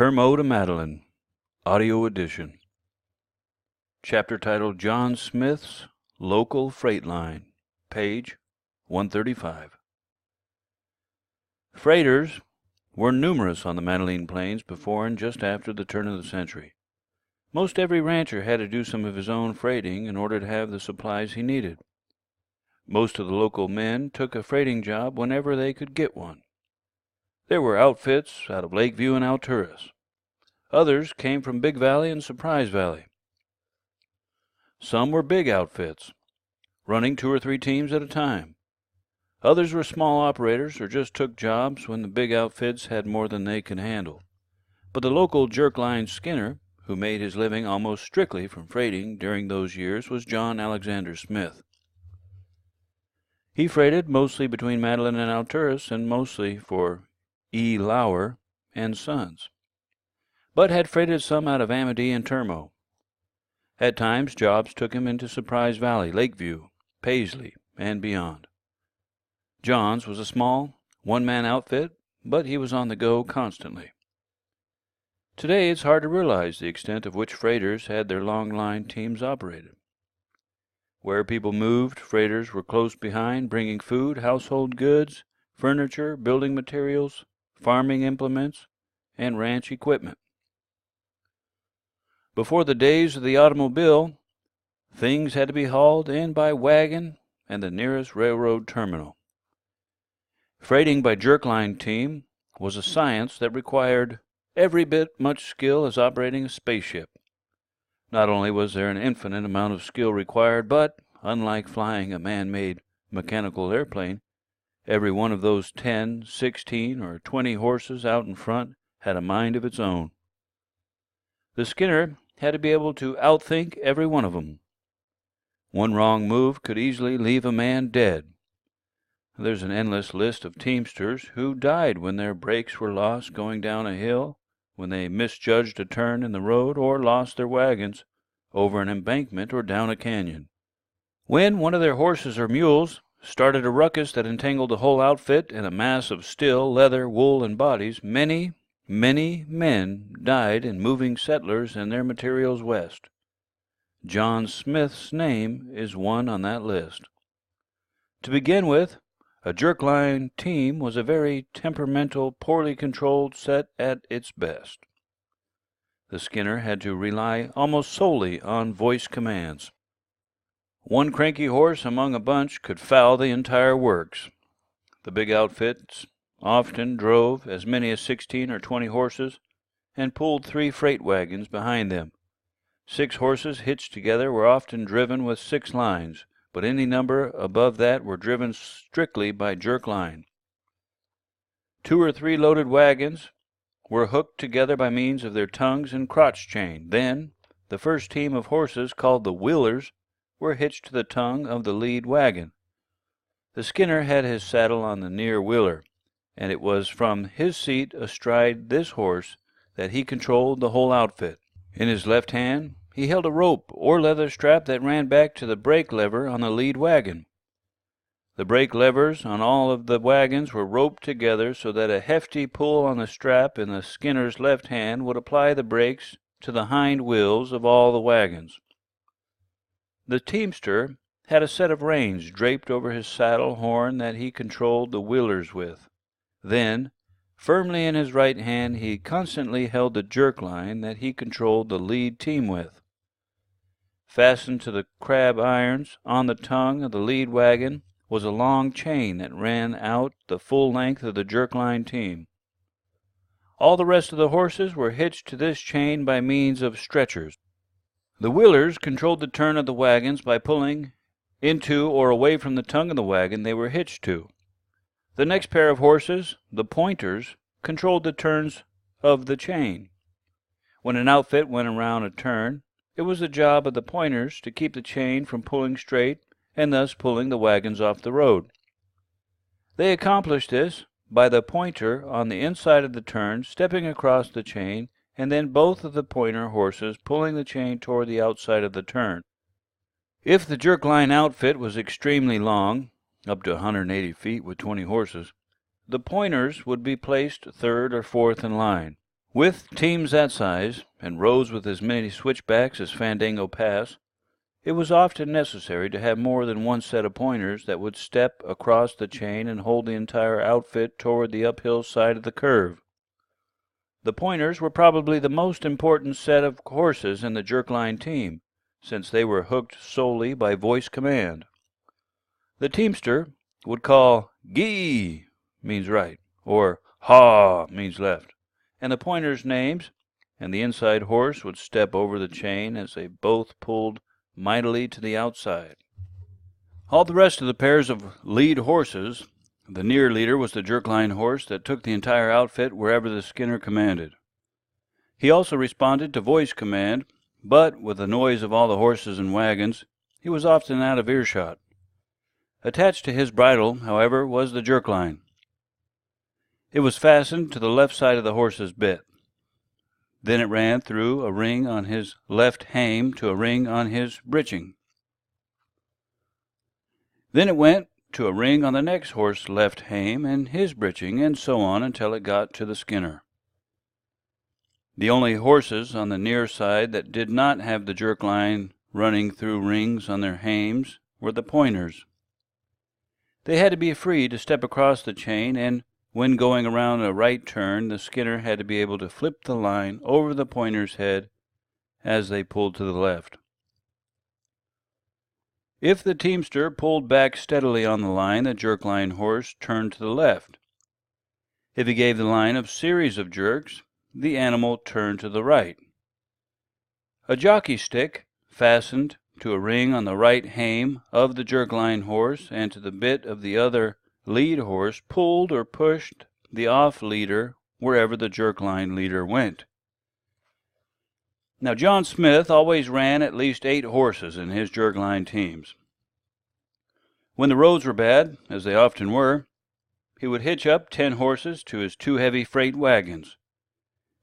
Termo to Madeline, audio edition. Chapter titled John Smith's Local Freight Line, page 135. Freighters were numerous on the Madeline Plains before and just after the turn of the century. Most every rancher had to do some of his own freighting in order to have the supplies he needed. Most of the local men took a freighting job whenever they could get one. There were outfits out of Lakeview and Alturas. Others came from Big Valley and Surprise Valley. Some were big outfits, running 2 or 3 teams at a time. Others were small operators or just took jobs when the big outfits had more than they could handle. But the local jerk-line skinner, who made his living almost strictly from freighting during those years, was John Alexander Smith. He freighted mostly between Madeline and Alturas and mostly for E. Lauer and Sons, but had freighted some out of Amity and Termo. At times jobs took him into Surprise Valley, Lakeview, Paisley, and beyond. John's was a small, one-man outfit, but he was on the go constantly. Today it's hard to realize the extent of which freighters had their long-line teams operated. Where people moved, freighters were close behind, bringing food, household goods, furniture, building materials, farming implements, and ranch equipment. Before the days of the automobile, things had to be hauled in by wagon and the nearest railroad terminal. Freighting by jerk-line team was a science that required every bit much skill as operating a spaceship. Not only was there an infinite amount of skill required, but, unlike flying a man-made mechanical airplane, every one of those 10, 16, or 20 horses out in front had a mind of its own. The skinner had to be able to outthink every one of them. One wrong move could easily leave a man dead. There's an endless list of teamsters who died when their brakes were lost going down a hill, when they misjudged a turn in the road, or lost their wagons over an embankment or down a canyon. When one of their horses or mules started a ruckus that entangled the whole outfit in a mass of steel, leather, wool, and bodies, many men died in moving settlers and their materials west. John Smith's name is one on that list. To begin with, a jerk-line team was a very temperamental, poorly controlled set at its best. The skinner had to rely almost solely on voice commands. One cranky horse among a bunch could foul the entire works. The big outfits often drove as many as 16 or 20 horses and pulled 3 freight wagons behind them. 6 horses hitched together were often driven with 6 lines, but any number above that were driven strictly by jerk line. 2 or 3 loaded wagons were hooked together by means of their tongues and crotch chain. Then the first team of horses, called the wheelers, were hitched to the tongue of the lead wagon. The skinner had his saddle on the near wheeler, and it was from his seat astride this horse that he controlled the whole outfit. In his left hand he held a rope or leather strap that ran back to the brake lever on the lead wagon. The brake levers on all of the wagons were roped together so that a hefty pull on the strap in the skinner's left hand would apply the brakes to the hind wheels of all the wagons. The teamster had a set of reins draped over his saddle horn that he controlled the wheelers with. Then, firmly in his right hand, he constantly held the jerk line that he controlled the lead team with. Fastened to the crab irons on the tongue of the lead wagon was a long chain that ran out the full length of the jerk line team. All the rest of the horses were hitched to this chain by means of stretchers. The wheelers controlled the turn of the wagons by pulling into or away from the tongue of the wagon they were hitched to. The next pair of horses, the pointers, controlled the turns of the chain. When an outfit went around a turn, it was the job of the pointers to keep the chain from pulling straight and thus pulling the wagons off the road. They accomplished this by the pointer on the inside of the turn stepping across the chain, and then both of the pointer horses pulling the chain toward the outside of the turn. If the jerk-line outfit was extremely long, up to 180 feet with 20 horses, the pointers would be placed 3rd or 4th in line, With teams that size, and roads with as many switchbacks as Fandango Pass, it was often necessary to have more than one set of pointers that would step across the chain and hold the entire outfit toward the uphill side of the curve. The pointers were probably the most important set of horses in the jerkline team, since they were hooked solely by voice command. The teamster would call "Gee" means right, or "Haw" means left, and the pointers' names, and the inside horse would step over the chain as they both pulled mightily to the outside. All the rest of the pairs of lead horses, the near leader was the jerkline horse that took the entire outfit wherever the skinner commanded. He also responded to voice command, but with the noise of all the horses and wagons, he was often out of earshot. Attached to his bridle, however, was the jerkline. It was fastened to the left side of the horse's bit. Then it ran through a ring on his left hame to a ring on his breeching. Then it went to a ring on the next horse's left hame and his breeching, and so on until it got to the skinner. The only horses on the near side that did not have the jerkline running through rings on their hames were the pointers. They had to be free to step across the chain, and when going around a right turn, the skinner had to be able to flip the line over the pointer's head as they pulled to the left. If the teamster pulled back steadily on the line, the jerkline horse turned to the left. If he gave the line a series of jerks, the animal turned to the right. A jockey stick, fastened to a ring on the right hame of the jerkline horse and to the bit of the other lead horse, pulled or pushed the off-leader wherever the jerkline leader went. Now, John Smith always ran at least 8 horses in his jerkline teams. When the roads were bad, as they often were, he would hitch up 10 horses to his 2 heavy freight wagons.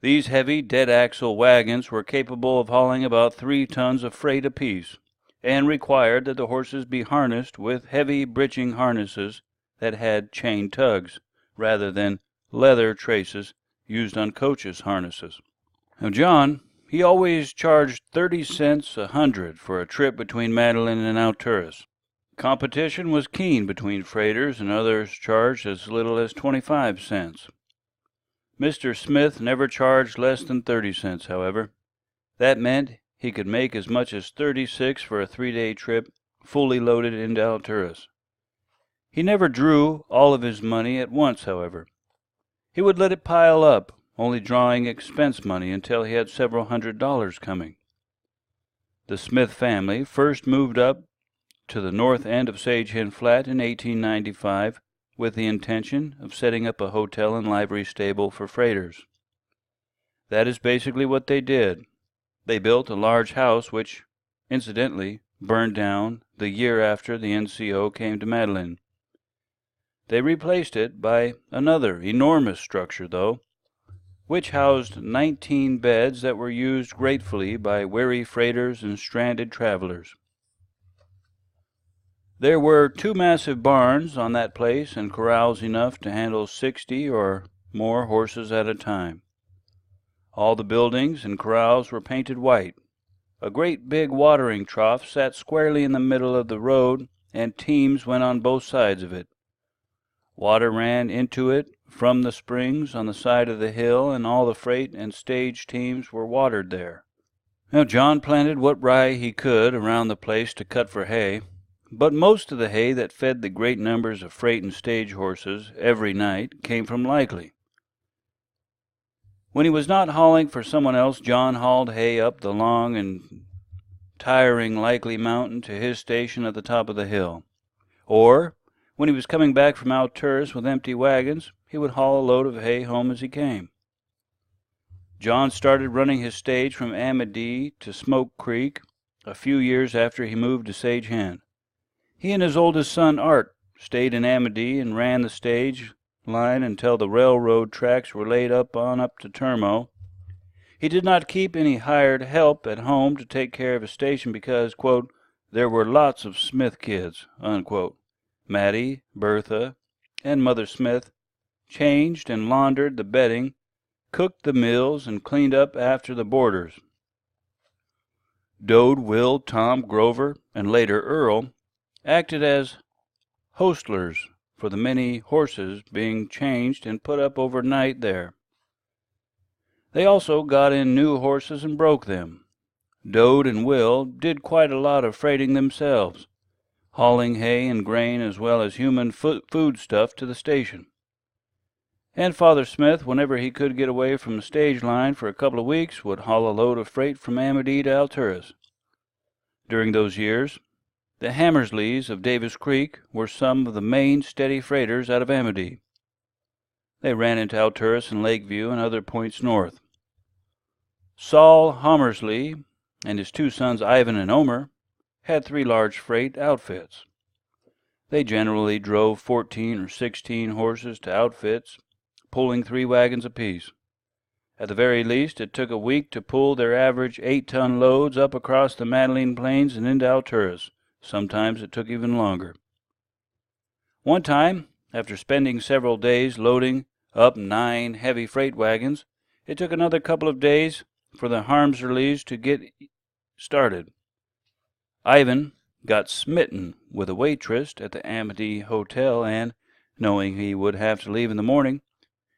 These heavy dead-axle wagons were capable of hauling about 3 tons of freight apiece, and required that the horses be harnessed with heavy breeching harnesses that had chain tugs, rather than leather traces used on coaches' harnesses. Now, John, he always charged 30 cents a hundred for a trip between Madeline and Alturas. Competition was keen between freighters, and others charged as little as 25 cents. Mr. Smith never charged less than 30 cents, however. That meant he could make as much as 36 for a 3-day trip, fully loaded into Alturas. He never drew all of his money at once, however. He would let it pile up, only drawing expense money until he had several $100s coming. The Smith family first moved up to the north end of Sage Hen Flat in 1895 with the intention of setting up a hotel and livery stable for freighters. That is basically what they did. They built a large house which, incidentally, burned down the year after the NCO came to Madeline. They replaced it by another enormous structure, though, which housed 19 beds that were used gratefully by weary freighters and stranded travelers. There were 2 massive barns on that place and corrals enough to handle 60 or more horses at a time. All the buildings and corrals were painted white. A great big watering trough sat squarely in the middle of the road, and teams went on both sides of it. Water ran into it from the springs on the side of the hill, and all the freight and stage teams were watered there. Now, John planted what rye he could around the place to cut for hay, but most of the hay that fed the great numbers of freight and stage horses every night came from Likely. When he was not hauling for someone else, John hauled hay up the long and tiring Likely Mountain to his station at the top of the hill. Or, when he was coming back from Alturas with empty wagons, he would haul a load of hay home as he came. John started running his stage from Amity to Smoke Creek a few years after he moved to Sage Hen. He and his oldest son, Art, stayed in Amity and ran the stage line until the railroad tracks were laid up to Termo. He did not keep any hired help at home to take care of his station because, quote, there were lots of Smith kids, unquote. Mattie, Bertha, and Mother Smith changed and laundered the bedding cooked the meals, and cleaned up after the boarders. Dode, Will, Tom, Grover, and later Earl acted as hostlers for the many horses being changed and put up overnight there. They also got in new horses and broke them. Dode and Will did quite a lot of freighting themselves, hauling hay and grain as well as human food stuff to the station. And Father Smith, whenever he could get away from the stage line for a couple of weeks, would haul a load of freight from Amity to Alturas. During those years, the Hammersleys of Davis Creek were some of the main steady freighters out of Amity. They ran into Alturas and Lakeview and other points north. Saul Hammersley and his two sons Ivan and Omer had 3 large freight outfits. They generally drove 14 or 16 horses to outfits, pulling 3 wagons apiece. At the very least, it took a week to pull their average 8-ton loads up across the Madeline Plains and into Alturas. Sometimes it took even longer. One time, after spending several days loading up 9 heavy freight wagons, it took another couple of days for the Harmsleys to get started. Ivan got smitten with a waitress at the Amity Hotel, and, knowing he would have to leave in the morning,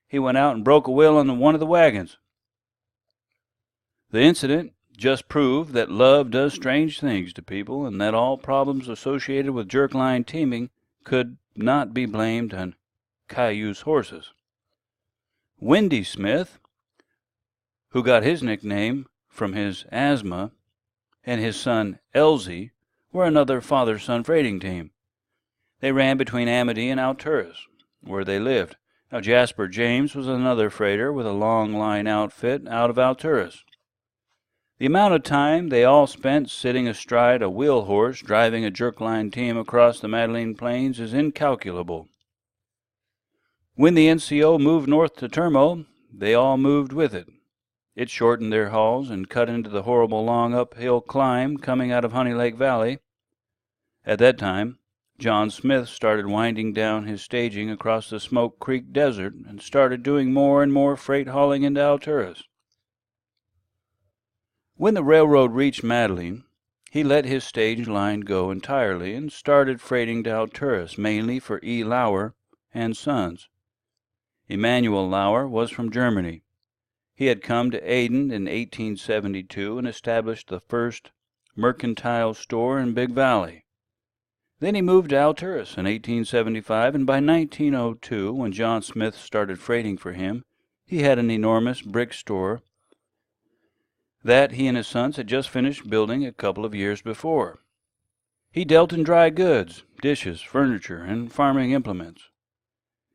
he went out and broke a wheel on one of the wagons. The incident just proved that love does strange things to people, and that all problems associated with jerk-line teaming could not be blamed on Cayuse horses. Windy Smith, who got his nickname from his asthma, and his son Elsie were another father-son freighting team. They ran between Amity and Alturas, where they lived. Now Jasper James was another freighter with a long line outfit out of Alturas. The amount of time they all spent sitting astride a wheel horse driving a jerk-line team across the Madeline Plains is incalculable. When the NCO moved north to Termo, they all moved with it. It shortened their hauls and cut into the horrible long uphill climb coming out of Honey Lake Valley. At that time, John Smith started winding down his staging across the Smoke Creek Desert and started doing more and more freight hauling into Alturas. When the railroad reached Madeline, he let his stage line go entirely and started freighting to Alturas, mainly for E. Lauer and Sons. Emanuel Lauer was from Germany. He had come to Aden in 1872 and established the first mercantile store in Big Valley. Then he moved to Alturas in 1875, and by 1902, when John Smith started freighting for him, he had an enormous brick store that he and his sons had just finished building a couple of years before. He dealt in dry goods, dishes, furniture, and farming implements.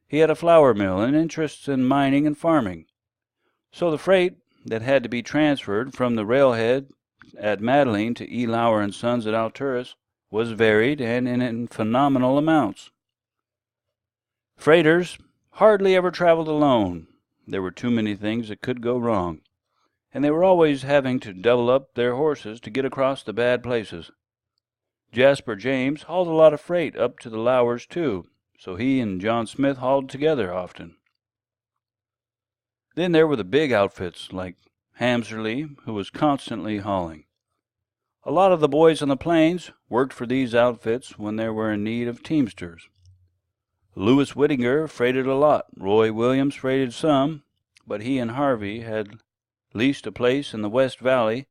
He had a flour mill and interests in mining and farming. So the freight that had to be transferred from the railhead at Madeline to E. Lauer and Sons at Alturas was varied and in phenomenal amounts. Freighters hardly ever traveled alone. There were too many things that could go wrong, and they were always having to double up their horses to get across the bad places. Jasper James hauled a lot of freight up to the Lauers, too, so he and John Smith hauled together often. Then there were the big outfits, like Hamserly, who was constantly hauling. A lot of the boys on the plains worked for these outfits when they were in need of teamsters. Louis Whittinger freighted a lot. Roy Williams freighted some, but he and Harvey had leased a place in the West Valley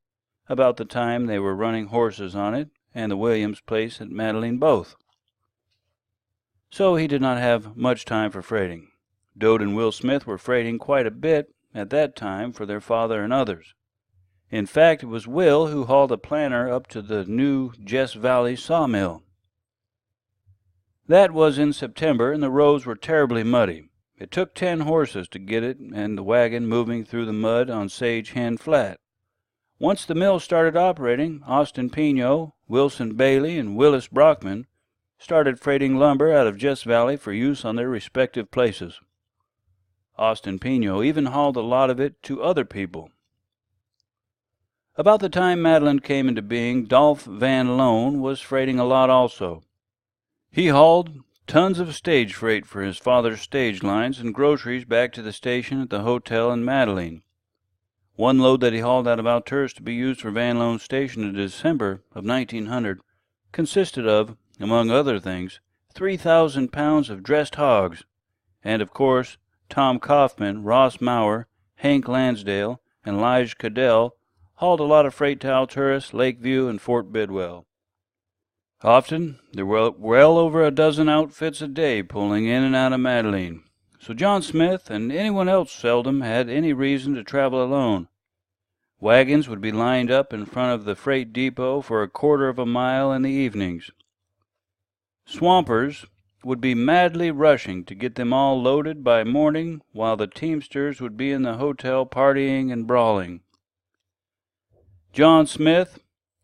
about the time they were running horses on it, and the Williams place at Madeline both. So he did not have much time for freighting. Dode and Will Smith were freighting quite a bit at that time for their father and others. In fact, it was Will who hauled a planter up to the new Jess Valley sawmill. That was in September, and the roads were terribly muddy. It took 10 horses to get it and the wagon moving through the mud on Sage Hen Flat. Once the mill started operating, Austin Pino, Wilson Bailey, and Willis Brockman started freighting lumber out of Jess Valley for use on their respective places. Austin Pino even hauled a lot of it to other people. About the time Madeline came into being, Dolph Van Loan was freighting a lot also. He hauled tons of stage freight for his father's stage lines and groceries back to the station at the hotel in Madeline. One load that he hauled out of Alturas to be used for Van Loan Station in December of 1900 consisted of, among other things, 3,000 pounds of dressed hogs, and, of course, Tom Kaufman, Ross Maurer, Hank Lansdale, and Lige Cadell hauled a lot of freight to Alturas, Lakeview, and Fort Bidwell. Often there were well over a dozen outfits a day pulling in and out of Madeline, so John Smith and anyone else seldom had any reason to travel alone. Wagons would be lined up in front of the freight depot for a quarter of a mile in the evenings. Swampers would be madly rushing to get them all loaded by morning, while the teamsters would be in the hotel partying and brawling. John Smith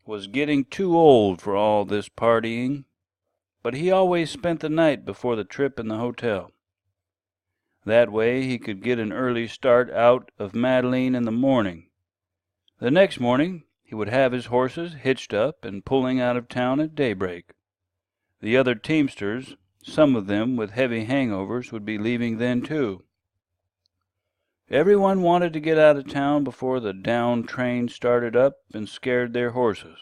was getting too old for all this partying, but he always spent the night before the trip in the hotel. That way he could get an early start out of Madeline in the morning. The next morning he would have his horses hitched up and pulling out of town at daybreak. The other teamsters, some of them with heavy hangovers, would be leaving then too. Everyone wanted to get out of town before the down train started up and scared their horses.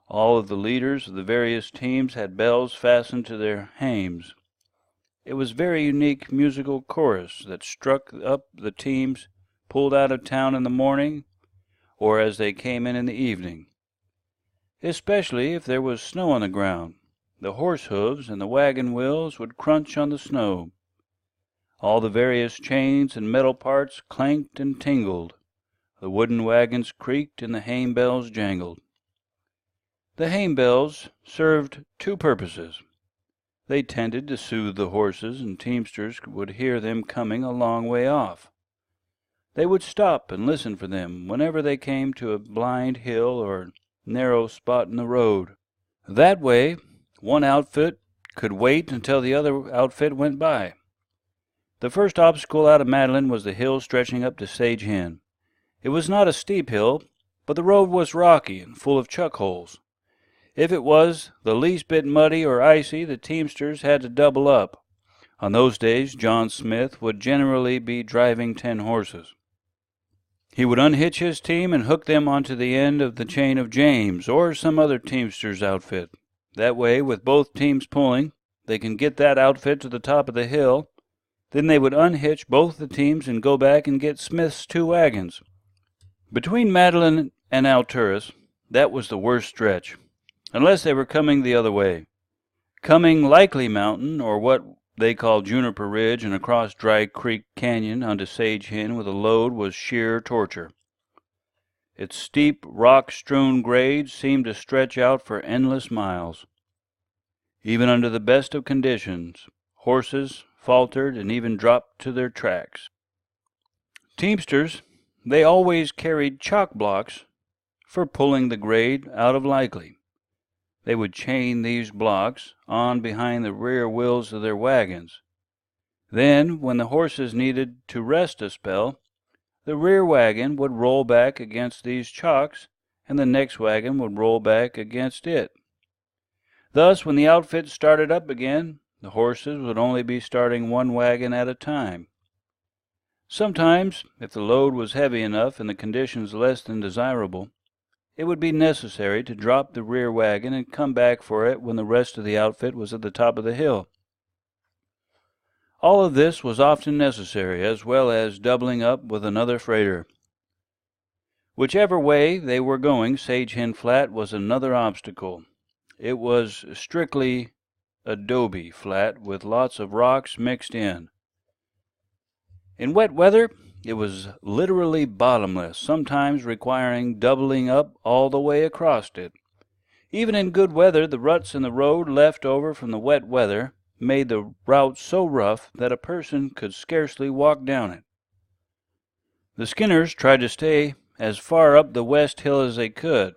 All of the leaders of the various teams had bells fastened to their hames. It was very unique musical chorus that struck up the teams pulled out of town in the morning or as they came in the evening. Especially if there was snow on the ground, the horse hooves and the wagon wheels would crunch on the snow. All the various chains and metal parts clanked and tingled. The wooden wagons creaked and the hame bells jangled. The hame bells served two purposes. They tended to soothe the horses, and teamsters would hear them coming a long way off. They would stop and listen for them whenever they came to a blind hill or narrow spot in the road. That way, one outfit could wait until the other outfit went by. The first obstacle out of Madeline was the hill stretching up to Sage Hen. It was not a steep hill, but the road was rocky and full of chuck holes. If it was the least bit muddy or icy, the teamsters had to double up. On those days, John Smith would generally be driving 10 horses. He would unhitch his team and hook them onto the end of the chain of James or some other teamster's outfit. That way, with both teams pulling, they can get that outfit to the top of the hill. Then they would unhitch both the teams and go back and get Smith's 2 wagons. Between Madeline and Alturas, that was the worst stretch, unless they were coming the other way. Coming Likely Mountain, or what they called Juniper Ridge, and across Dry Creek Canyon onto Sage Hen with a load was sheer torture. Its steep, rock-strewn grades seemed to stretch out for endless miles. Even under the best of conditions, horses faltered and even dropped to their tracks. Teamsters, they always carried chalk blocks for pulling the grade out of Likely. They would chain these blocks on behind the rear wheels of their wagons. Then, when the horses needed to rest a spell, the rear wagon would roll back against these chalks, and the next wagon would roll back against it. Thus, when the outfit started up again, the horses would only be starting one wagon at a time. Sometimes, if the load was heavy enough and the conditions less than desirable, it would be necessary to drop the rear wagon and come back for it when the rest of the outfit was at the top of the hill. All of this was often necessary, as well as doubling up with another freighter. Whichever way they were going, Sage Hen Flat was another obstacle. It was strictly adobe flat with lots of rocks mixed in. In wet weather, it was literally bottomless, sometimes requiring doubling up all the way across it. Even in good weather, the ruts in the road left over from the wet weather made the route so rough that a person could scarcely walk down it. The Skinners tried to stay as far up the west hill as they could,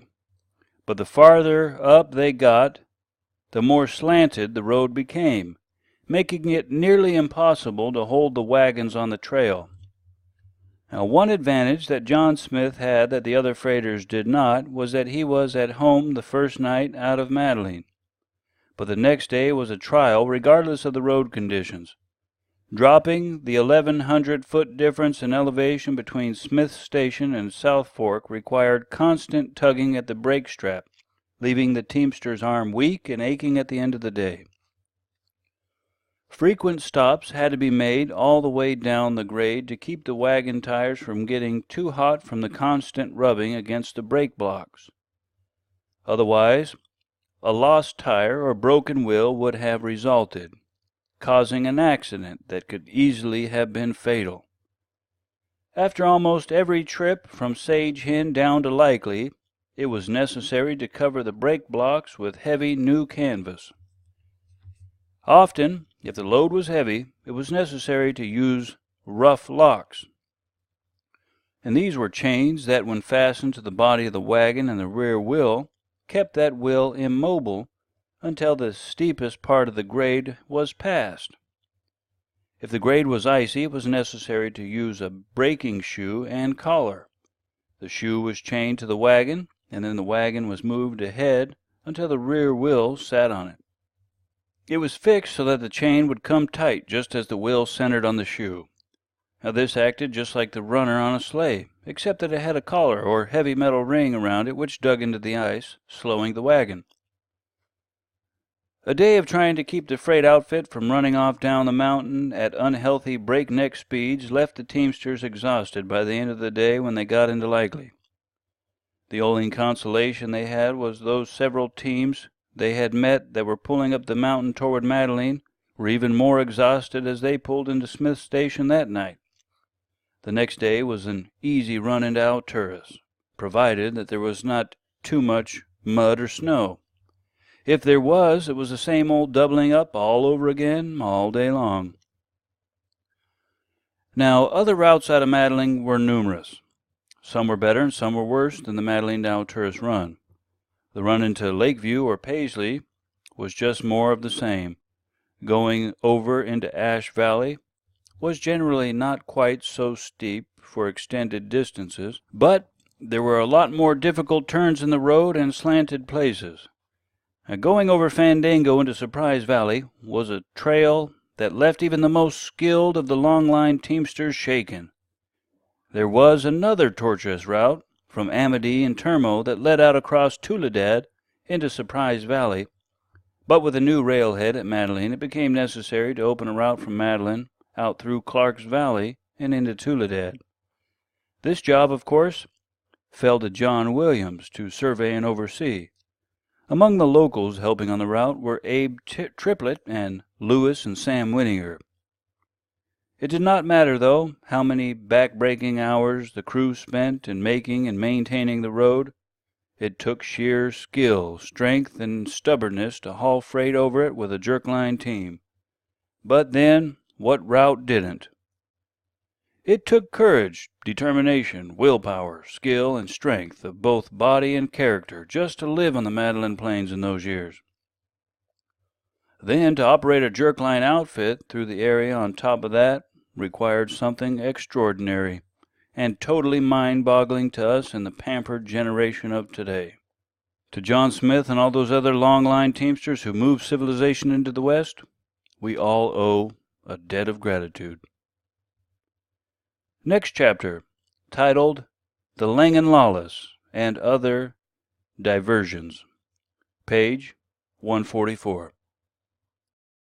but the farther up they got, the more slanted the road became, making it nearly impossible to hold the wagons on the trail. Now, one advantage that John Smith had that the other freighters did not was that he was at home the first night out of Madeline. but the next day was a trial regardless of the road conditions. Dropping the 1,100-foot difference in elevation between Smith's Station and South Fork required constant tugging at the brake strap, leaving the teamster's arm weak and aching at the end of the day. Frequent stops had to be made all the way down the grade to keep the wagon tires from getting too hot from the constant rubbing against the brake blocks. Otherwise, a lost tire or broken wheel would have resulted, causing an accident that could easily have been fatal. After almost every trip from Sage Hen down to Likely, it was necessary to cover the brake blocks with heavy new canvas. Often, if the load was heavy, it was necessary to use rough locks. And these were chains that, when fastened to the body of the wagon and the rear wheel, kept that wheel immobile until the steepest part of the grade was passed. If the grade was icy, it was necessary to use a braking shoe and collar. The shoe was chained to the wagon, and then the wagon was moved ahead until the rear wheel sat on it. It was fixed so that the chain would come tight just as the wheel centered on the shoe. Now this acted just like the runner on a sleigh, except that it had a collar or heavy metal ring around it which dug into the ice, slowing the wagon. A day of trying to keep the freight outfit from running off down the mountain at unhealthy breakneck speeds left the teamsters exhausted by the end of the day when they got into Likely. The only consolation they had was those several teams they had met that were pulling up the mountain toward Madeline were even more exhausted as they pulled into Smith's Station that night. The next day was an easy run into Alturas, provided that there was not too much mud or snow. If there was, it was the same old doubling up all over again all day long. Now, other routes out of Madeline were numerous. Some were better and some were worse than the Madeline to Alturas run. The run into Lakeview or Paisley was just more of the same. Going over into Ash Valley was generally not quite so steep for extended distances, but there were a lot more difficult turns in the road and slanted places. Going over Fandango into Surprise Valley was a trail that left even the most skilled of the long-line teamsters shaken. There was another tortuous route from Amity and Termo that led out across Trinidad into Surprise Valley, but with a new railhead at Madeline it became necessary to open a route from Madeline out through Clark's Valley and into Trinidad. This job, of course, fell to John Williams to survey and oversee. Among the locals helping on the route were Abe Triplett and Lewis and Sam Winninger. It did not matter, though, how many back-breaking hours the crew spent in making and maintaining the road. It took sheer skill, strength, and stubbornness to haul freight over it with a jerk-line team. But then, what route didn't? It took courage, determination, willpower, skill, and strength of both body and character just to live on the Madeline Plains in those years. Then to operate a jerk-line outfit through the area on top of that required something extraordinary and totally mind-boggling to us in the pampered generation of today. To John Smith and all those other long-line teamsters who moved civilization into the West, we all owe a debt of gratitude. Next chapter, titled The Langan Lawless and Other Diversions, page 144.